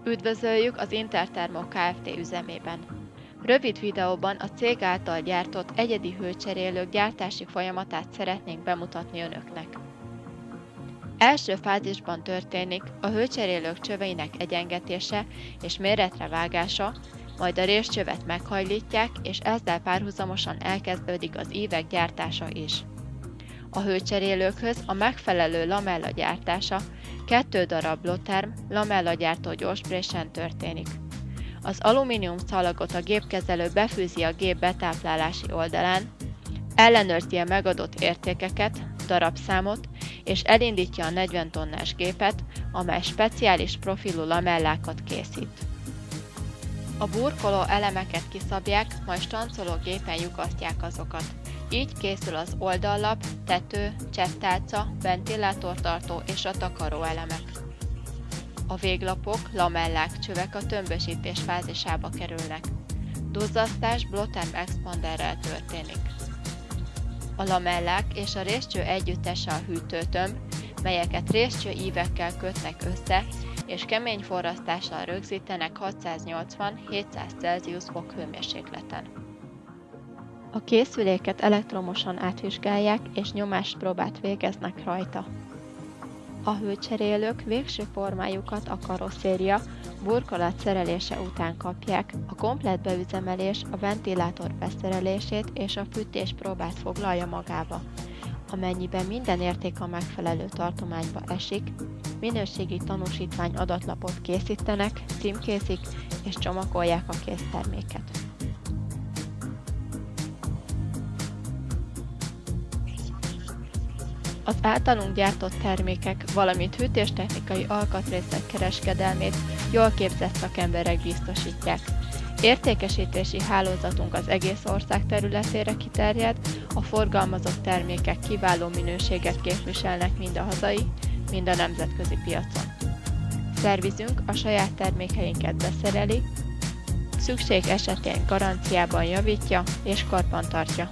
Üdvözöljük az Interthermo Kft. Üzemében! Rövid videóban a cég által gyártott egyedi hőcserélők gyártási folyamatát szeretnénk bemutatni önöknek. Első fázisban történik a hőcserélők csöveinek egyengetése és méretre vágása, majd a részcsövet meghajlítják, és ezzel párhuzamosan elkezdődik az ívek gyártása is. A hőcserélőkhöz a megfelelő lamella gyártása 2 darab Blotherm lamellagyártó gyorsprésen történik. Az alumínium szalagot a gépkezelő befűzi a gép betáplálási oldalán, ellenőrzi a megadott értékeket, darabszámot, és elindítja a 40 tonnás gépet, amely speciális profilú lamellákat készít. A burkoló elemeket kiszabják, majd stancoló gépen lyukasztják azokat. Így készül az oldallap, tető, csepptálca, ventilátortartó és a takaróelemek. A véglapok, lamellák, csövek a tömbösítés fázisába kerülnek. Duzzasztás Blotherm expanderrel történik. A lamellák és a részcső együttese a hűtőtömb, melyeket részcső ívekkel kötnek össze, és kemény forrasztással rögzítenek 680-700 Celsius fok hőmérsékleten. A készüléket elektromosan átvizsgálják és nyomáspróbát végeznek rajta. A hőcserélők végső formájukat a karosszéria burkolat szerelése után kapják, a komplett beüzemelés a ventilátor beszerelését és a fűtés próbát foglalja magába. Amennyiben minden érték a megfelelő tartományba esik, minőségi tanúsítvány adatlapot készítenek, címkézik és csomagolják a készterméket. Az általunk gyártott termékek, valamint hűtéstechnikai alkatrészek kereskedelmét jól képzett szakemberek biztosítják. Értékesítési hálózatunk az egész ország területére kiterjed, a forgalmazott termékek kiváló minőséget képviselnek mind a hazai, mind a nemzetközi piacon. Szervizünk a saját termékeinket beszereli, szükség esetén garanciában javítja és karbantartja.